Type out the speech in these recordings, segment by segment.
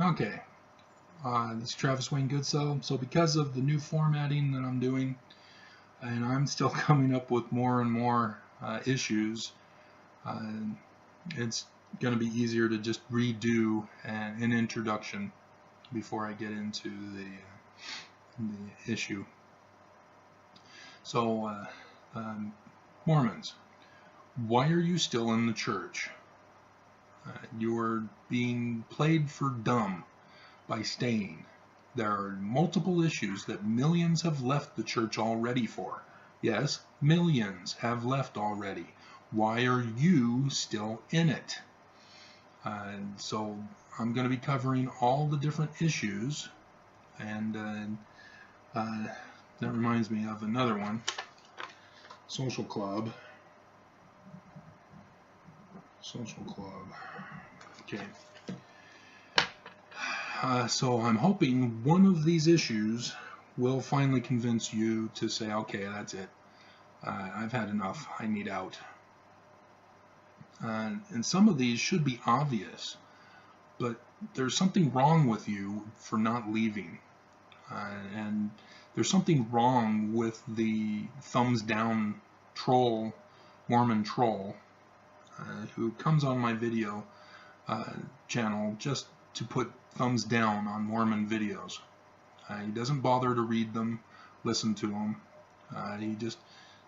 Okay, this is Travis Wayne Goodsoe. So because of the new formatting that I'm doing, and I'm still coming up with more and more issues, it's going to be easier to just redo an introduction before I get into the issue. So, Mormons, why are you still in the church? You're being played for dumb by staying. There are multiple issues that millions have left the church already for. Yes, millions have left already. Why are you still in it? So I'm going to be covering all the different issues, and that reminds me of another one, Social Club. Okay. So I'm hoping one of these issues will finally convince you to say, okay, that's it. I've had enough. I need out. And some of these should be obvious, but there's something wrong with you for not leaving. And there's something wrong with the thumbs down troll, Mormon troll, who comes on my video channel just to put thumbs down on Mormon videos. He doesn't bother to read them, listen to them. He just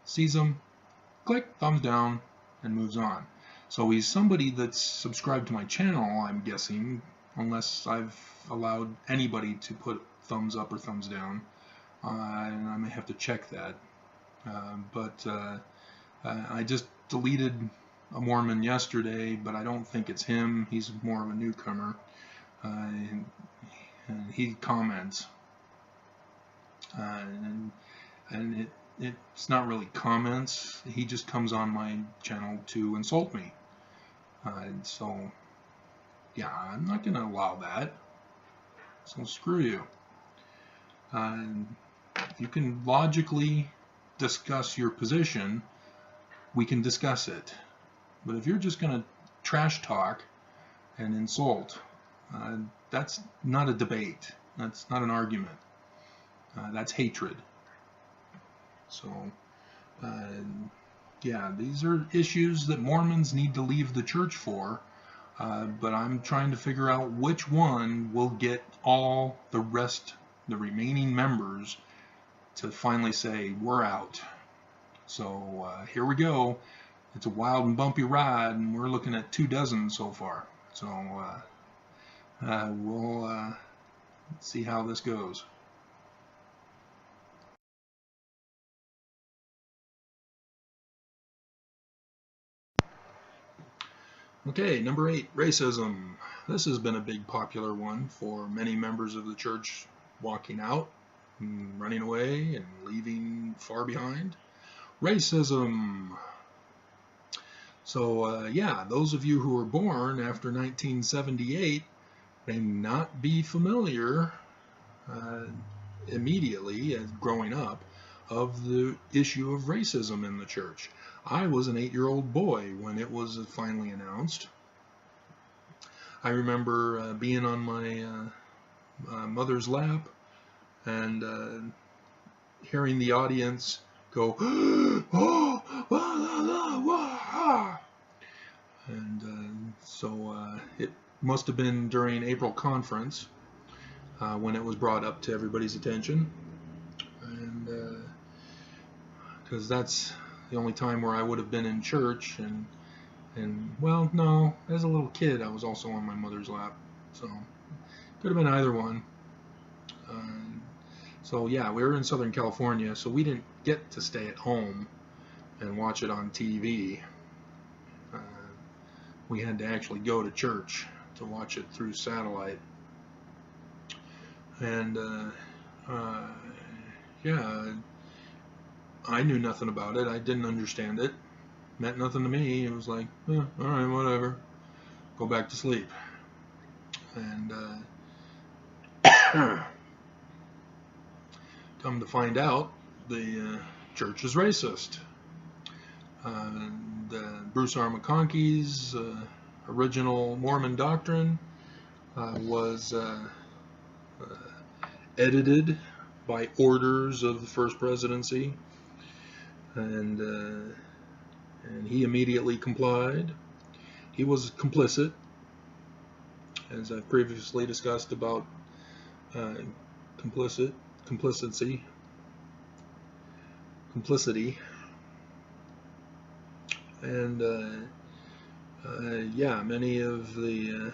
sees them, click, thumbs down, and moves on. So he's somebody that's subscribed to my channel, I'm guessing, unless I've allowed anybody to put thumbs up or thumbs down. And I may have to check that. But I just deleted a Mormon yesterday, but I don't think it's him. He's more of a newcomer. And he comments. And it's not really comments. He just comes on my channel to insult me. So, yeah, I'm not going to allow that. So screw you. If you can logically discuss your position, we can discuss it. But if you're just going to trash talk and insult, that's not a debate. That's not an argument. That's hatred. So, yeah, these are issues that Mormons need to leave the church for, but I'm trying to figure out which one will get all the remaining members to finally say, we're out. So here we go. It's a wild and bumpy ride, and we're looking at 24 so far. So we'll see how this goes. Okay, number 8, racism. This has been a big popular one for many members of the church, walking out, and running away, and leaving far behind. Racism. So, yeah, those of you who were born after 1978 may not be familiar immediately as growing up of the issue of racism in the church. I was an 8-year-old boy when it was finally announced. I remember being on my mother's lap and hearing the audience go, oh, and so it must have been during April conference when it was brought up to everybody's attention, and because that's the only time where I would have been in church, and well, no, as a little kid I was also on my mother's lap, so could have been either one. So yeah, we were in Southern California, so we didn't get to stay at home and watch it on TV. We had to actually go to church to watch it through satellite. And yeah, I knew nothing about it. I didn't understand it. Meant nothing to me. It was like, all right, whatever. Go back to sleep. And come to find out, the church is racist. Bruce R. McConkie's original Mormon doctrine was edited by orders of the First Presidency, and he immediately complied. He was complicit, as I've previously discussed about complicity, and yeah, many of the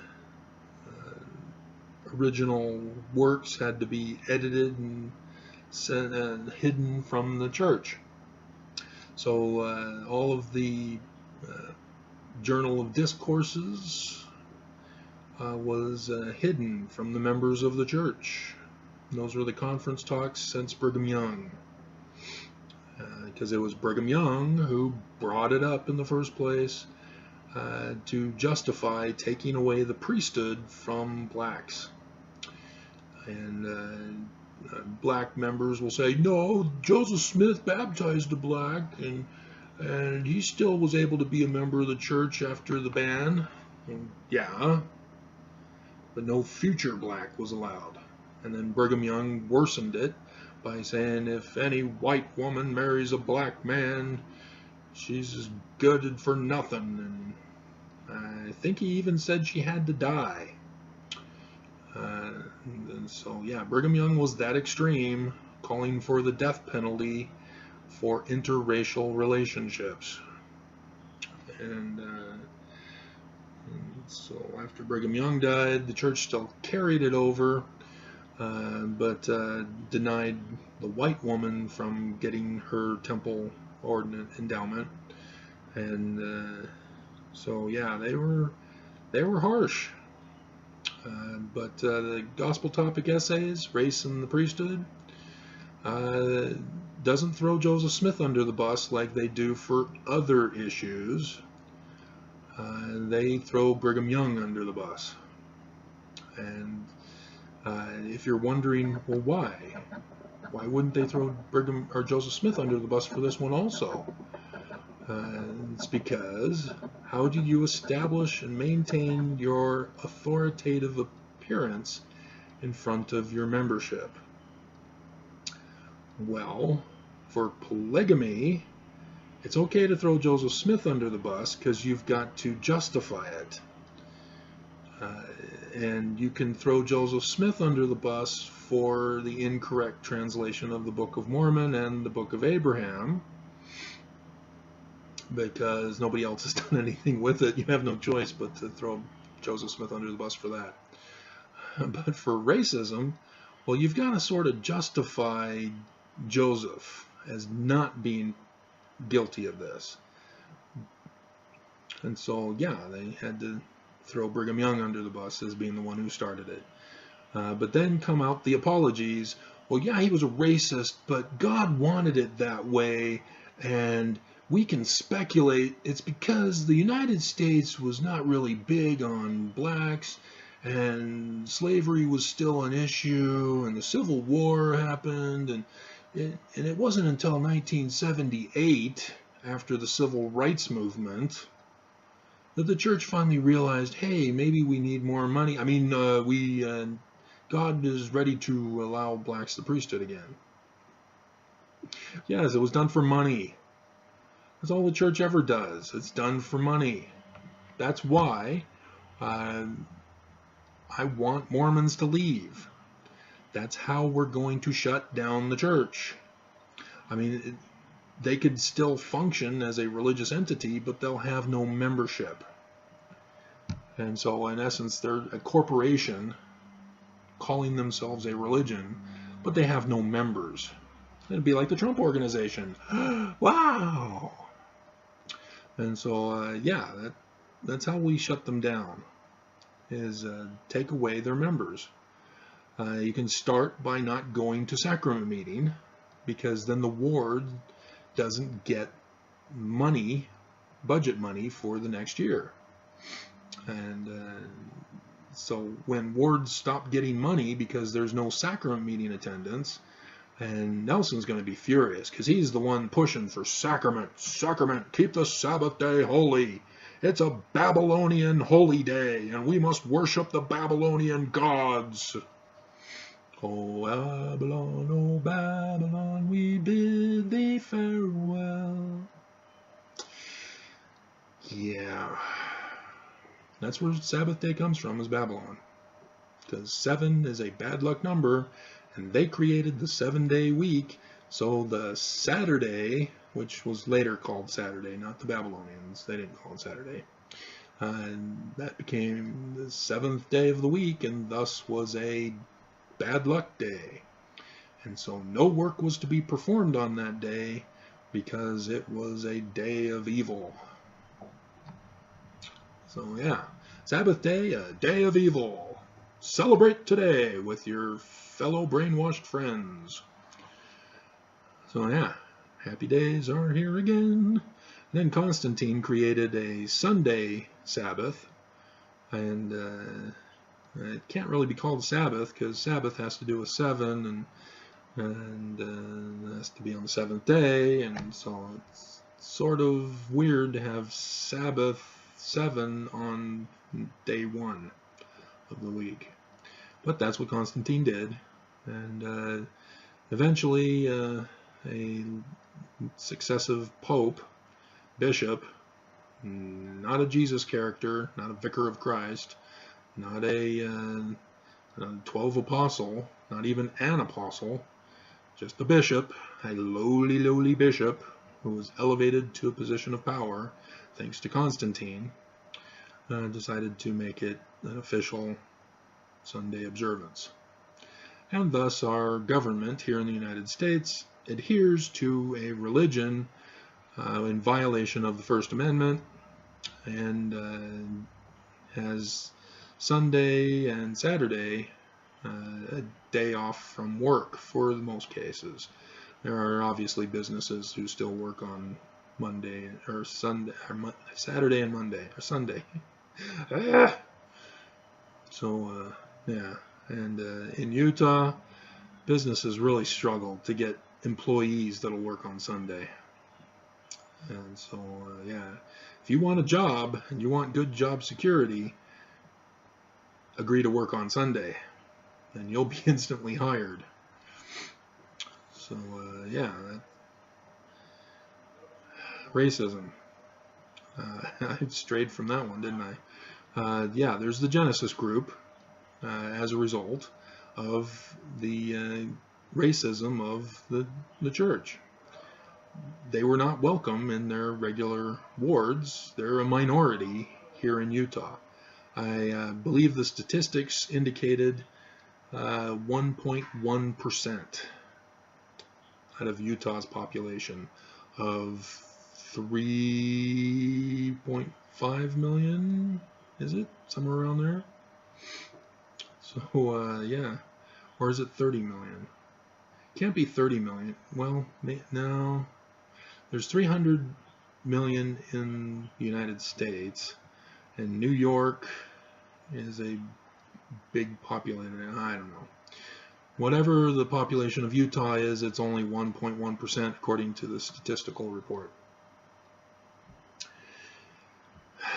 original works had to be edited and hidden from the church. So all of the Journal of Discourses was hidden from the members of the church. And those were the conference talks since Brigham Young, because it was Brigham Young who brought it up in the first place to justify taking away the priesthood from blacks. And black members will say, no, Joseph Smith baptized a black, and he still was able to be a member of the church after the ban. And yeah, but no future black was allowed. And then Brigham Young worsened it by saying, if any white woman marries a black man, she's as good for nothing. And I think he even said she had to die. And so, yeah, Brigham Young was that extreme, calling for the death penalty for interracial relationships. And so after Brigham Young died, the church still carried it over, but denied the white woman from getting her temple endowment. And so, yeah, they were harsh. But the gospel topic essays, Race and the Priesthood, doesn't throw Joseph Smith under the bus like they do for other issues. They throw Brigham Young under the bus. And if you're wondering, well, why wouldn't they throw Brigham or Joseph Smith under the bus for this one also? It's because, how do you establish and maintain your authoritative appearance in front of your membership? Well, for polygamy, it's okay to throw Joseph Smith under the bus because you've got to justify it. And you can throw Joseph Smith under the bus for the incorrect translation of the Book of Mormon and the Book of Abraham, because nobody else has done anything with it. You have no choice but to throw Joseph Smith under the bus for that. But for racism, well, you've got to sort of justify Joseph as not being guilty of this. And so, yeah, they had to throw Brigham Young under the bus as being the one who started it. But then come out the apologies. Well, yeah, he was a racist, but God wanted it that way, and we can speculate it's because the United States was not really big on blacks, and slavery was still an issue, and the Civil War happened, and it wasn't until 1978, after the Civil Rights Movement, that the church finally realized, hey, maybe we need more money. I mean, God is ready to allow blacks the priesthood again. Yes, it was done for money. That's all the church ever does. It's done for money. That's why I want Mormons to leave. That's how we're going to shut down the church. I mean, they could still function as a religious entity, but they'll have no membership. And so, in essence, they're a corporation calling themselves a religion, but they have no members. It'd be like the Trump organization. Wow! And so, yeah, that's how we shut them down, is take away their members. You can start by not going to sacrament meeting, because then the ward doesn't get money, budget money, for the next year. And so when wards stop getting money because there's no sacrament meeting attendance, and Nelson's going to be furious because he's the one pushing for sacrament, keep the Sabbath day holy. It's a Babylonian holy day, and we must worship the Babylonian gods. Oh Babylon, we bid thee farewell. Yeah, that's where Sabbath day comes from, is Babylon. Because 7 is a bad luck number, and they created the 7-day week, so the Saturday, which was later called Saturday, not the Babylonians, they didn't call it Saturday, and that became the 7th day of the week, and thus was a bad luck day. And so no work was to be performed on that day, because it was a day of evil. So yeah, Sabbath day, a day of evil. Celebrate today with your fellow brainwashed friends. So yeah, happy days are here again. Then Constantine created a Sunday Sabbath, and it can't really be called Sabbath because Sabbath has to do with 7, and it has to be on the 7th day, and so it's sort of weird to have Sabbath 7 on day 1 of the week. But that's what Constantine did, and eventually a successive pope, bishop, not a Jesus character, not a vicar of Christ, not a 12 apostle, not even an apostle, just a bishop, a lowly bishop who was elevated to a position of power thanks to Constantine, decided to make it an official Sunday observance. And thus our government here in the United States adheres to a religion in violation of the First Amendment, and has Sunday and Saturday a day off from work for the most cases. There are obviously businesses who still work on Monday or Sunday, or Saturday and Monday, or Sunday. So yeah, and in Utah, businesses really struggle to get employees that'll work on Sunday. And so yeah, if you want a job and you want good job security, agree to work on Sunday, and you'll be instantly hired. So yeah, racism. I strayed from that one, didn't I? Yeah, there's the Genesis group as a result of the racism of the church. They were not welcome in their regular wards. They're a minority here in Utah. I believe the statistics indicated 1.1% out of Utah's population of 3.5 million, is it? Somewhere around there? So, yeah. Or is it 30 million? Can't be 30 million. Well, no. There's 300 million in the United States, and New York is a big populated, I don't know. Whatever the population of Utah is, it's only 1.1% according to the statistical report.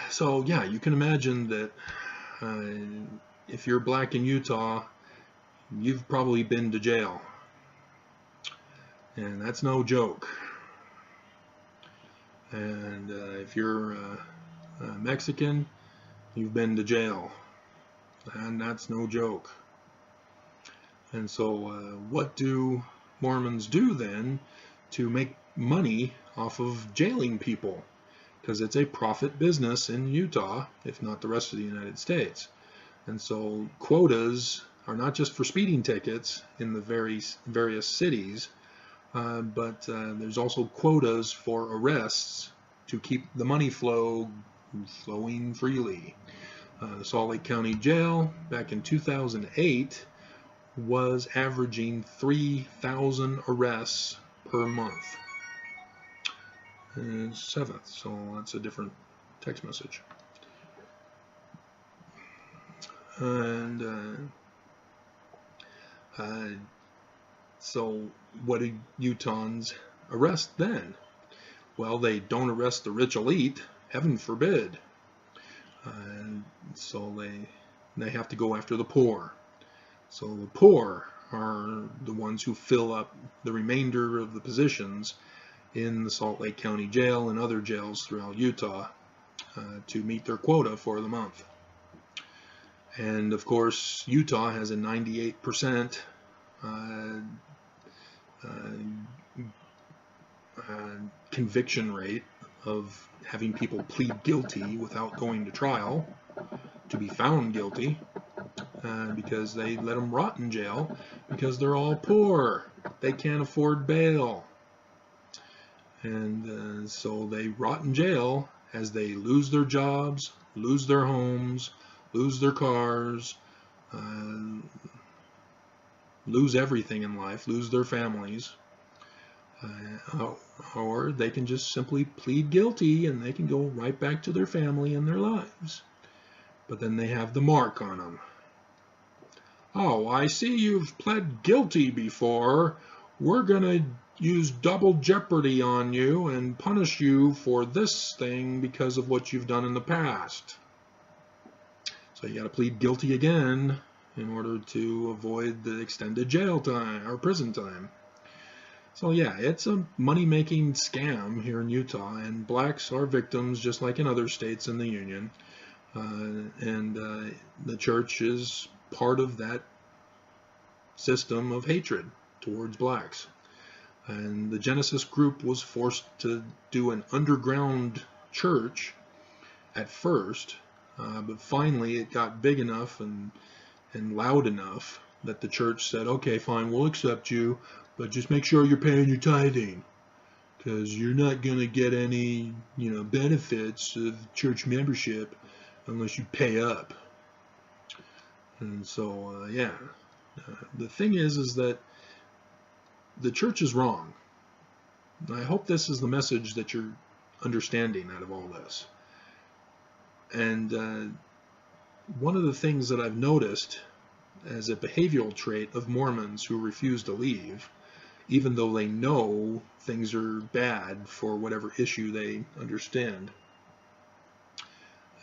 So yeah, you can imagine that if you're black in Utah, you've probably been to jail. And that's no joke. And if you're Mexican, you've been to jail. And that's no joke. And so what do Mormons do then to make money off of jailing people? Because it's a profit business in Utah, if not the rest of the United States. And so quotas are not just for speeding tickets in the various cities, but there's also quotas for arrests to keep the money flowing freely. The Salt Lake County Jail back in 2008 was averaging 3,000 arrests per month. 7th, so that's a different text message. And so what do Utahns arrest then? Well, they don't arrest the rich elite, heaven forbid. So they have to go after the poor. So the poor are the ones who fill up the remainder of the positions in the Salt Lake County Jail and other jails throughout Utah to meet their quota for the month. And of course, Utah has a 98% conviction rate of having people plead guilty without going to trial to be found guilty, because they let them rot in jail because they're all poor. They can't afford bail. And so they rot in jail as they lose their jobs, lose their homes, lose their cars, lose everything in life, lose their families. Or they can just simply plead guilty and they can go right back to their family and their lives. But then they have the mark on them. Oh, I see you've pled guilty before. We're going to use double jeopardy on you and punish you for this thing because of what you've done in the past. So you got to plead guilty again in order to avoid the extended jail time or prison time. So yeah, it's a money-making scam here in Utah, and blacks are victims just like in other states in the Union. The church is part of that system of hatred towards blacks. And the Genesis group was forced to do an underground church at first, but finally it got big enough and loud enough that the church said, okay, fine, we'll accept you, but just make sure you're paying your tithing, because you're not going to get any, benefits of church membership unless you pay up. And so, the thing is that the church is wrong. I hope this is the message that you're understanding out of all this. And one of the things that I've noticed as a behavioral trait of Mormons who refuse to leave, even though they know things are bad for whatever issue they understand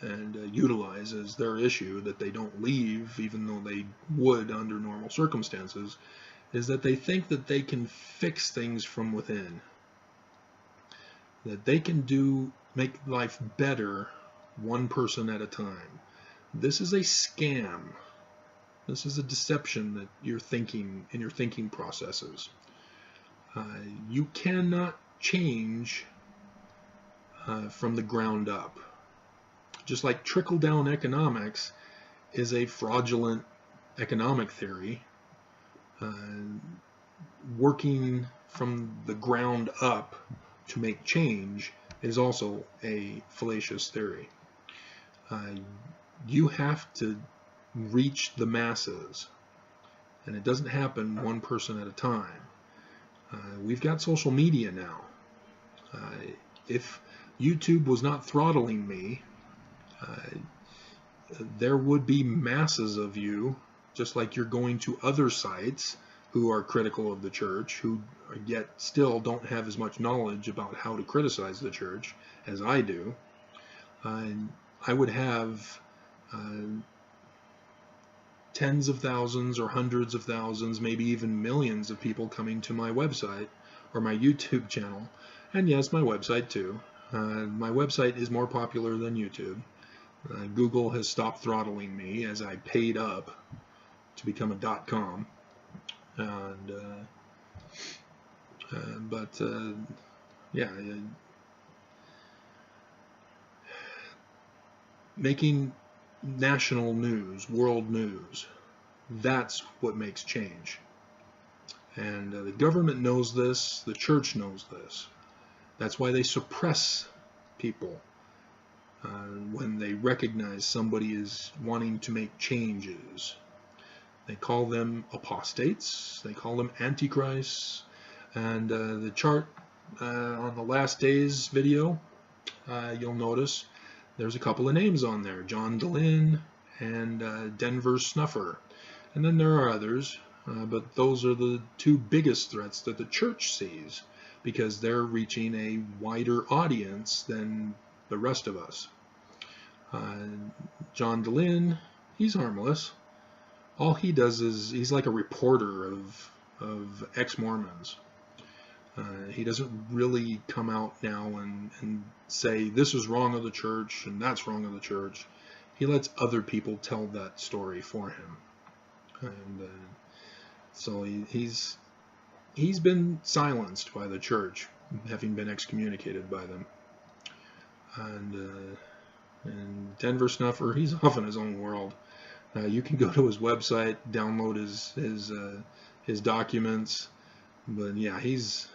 and utilize as their issue, that they don't leave even though they would under normal circumstances, is that they think that they can fix things from within, that they can make life better one person at a time. This is a scam. This is a deception that you're thinking in your thinking processes. You cannot change from the ground up. Just like trickle-down economics is a fraudulent economic theory, working from the ground up to make change is also a fallacious theory. You have to reach the masses, and it doesn't happen one person at a time. We've got social media now. If YouTube was not throttling me, there would be masses of you, just like you're going to other sites who are critical of the church, who yet still don't have as much knowledge about how to criticize the church as I do. I would have tens of thousands or hundreds of thousands, maybe even millions of people coming to my website or my YouTube channel, and yes, my website too. My website is more popular than YouTube. Google has stopped throttling me as I paid up to become a .com, and making national news, world news, that's what makes change. And the government knows this, the church knows this. That's why they suppress people when they recognize somebody is wanting to make changes. They call them apostates, they call them antichrists, and the chart on the last day's video, you'll notice there's a couple of names on there, John DeLynn and Denver Snuffer. And then there are others, but those are the two biggest threats that the church sees, because they're reaching a wider audience than the rest of us. John DeLynn, he's harmless. All he does is he's like a reporter of ex-Mormons. He doesn't really come out now and say this is wrong of the church and that's wrong of the church. He lets other people tell that story for him, and so he's been silenced by the church, having been excommunicated by them. And Denver Snuffer, he's off in his own world. You can go to his website, download his documents, but yeah, he's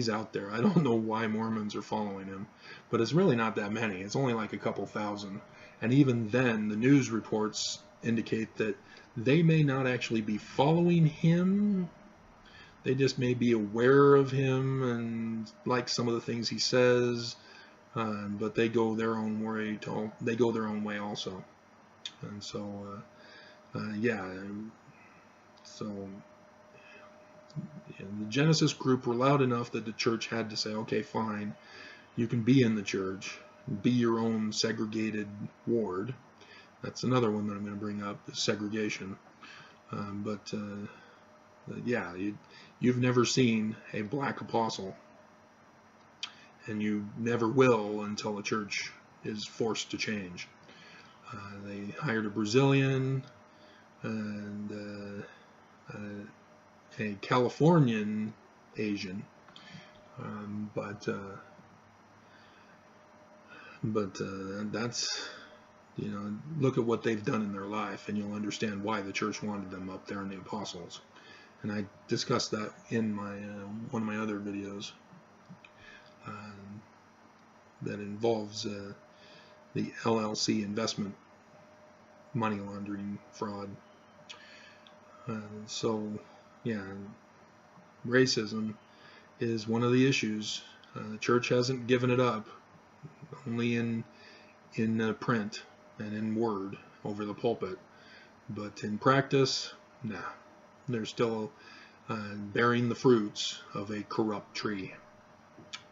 out there. I don't know why Mormons are following him, but it's really not that many. It's only like a couple thousand, and even then, the news reports indicate that they may not actually be following him. They just may be aware of him and like some of the things he says, but they go their own way. They go their own way also, and so yeah. So the Genesis group were loud enough that the church had to say, okay, fine, you can be in the church, be your own segregated ward. That's another one that I'm going to bring up, is segregation. But yeah, you've never seen a black apostle, and you never will until the church is forced to change. They hired a Brazilian and a Californian Asian, but that's, you know, look at what they've done in their life, and you'll understand why the church wanted them up there in the apostles. And I discussed that in my one of my other videos that involves the LLC investment money laundering fraud. So yeah, racism is one of the issues. The church hasn't given it up, only in print and in word over the pulpit, but in practice, nah, they're still bearing the fruits of a corrupt tree.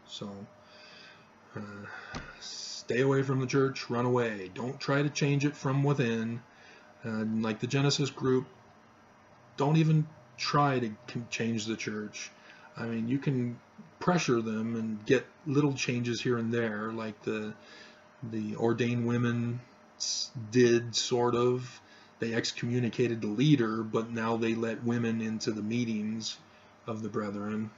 So stay away from the church, run away. Don't try to change it from within. Like the Genesis group, don't even try to change the church. I mean, you can pressure them and get little changes here and there, like the ordained women did, sort of. They excommunicated the leader, but now they let women into the meetings of the brethren.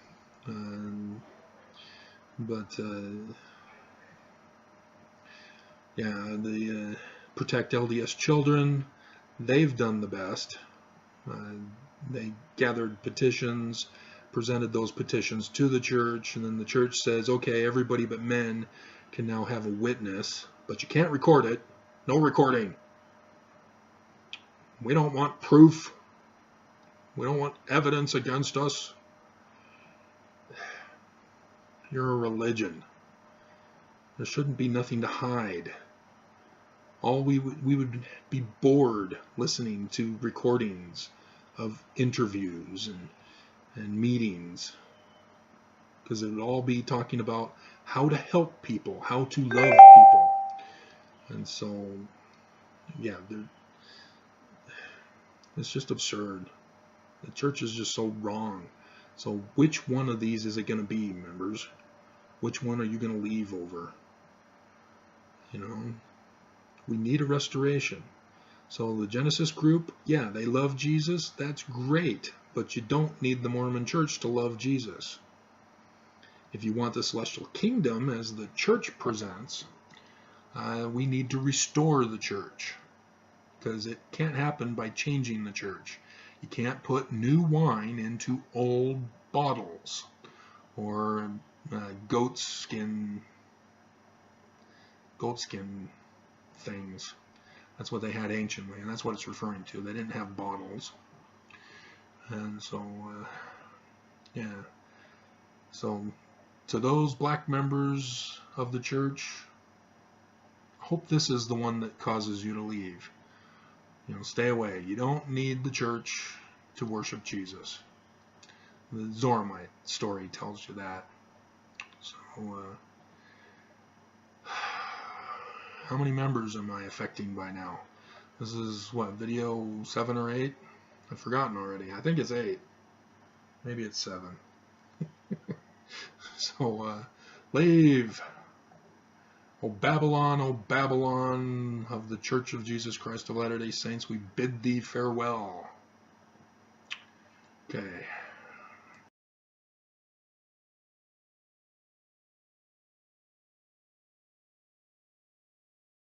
Yeah, the Protect LDS Children, they've done the best. They gathered petitions, presented those petitions to the church, and then the church says, okay, everybody but men can now have a witness, but you can't record it. No recording. We don't want proof. We don't want evidence against us. You're a religion. There shouldn't be nothing to hide. We would be bored listening to recordings of interviews and meetings, because it would all be talking about how to help people, how to love people. And so, yeah, it's just absurd. The church is just so wrong. So which one of these is it going to be, members? Which one are you going to leave over? You know, we need a restoration. So the Genesis group, yeah, they love Jesus. That's great. But you don't need the Mormon church to love Jesus. If you want the celestial kingdom as the church presents, we need to restore the church, because it can't happen by changing the church. You can't put new wine into old bottles, or goat skin things. That's what they had anciently, and that's what it's referring to. They didn't have bottles. And so, yeah. So, to those black members of the church, I hope this is the one that causes you to leave. You know, stay away. You don't need the church to worship Jesus. The Zoramite story tells you that. So, How many members am I affecting by now? This is what, video 7 or 8? I've forgotten already. I think it's 8. Maybe it's 7. So, leave. O Babylon of the Church of Jesus Christ of Latter-day Saints, we bid thee farewell. Okay.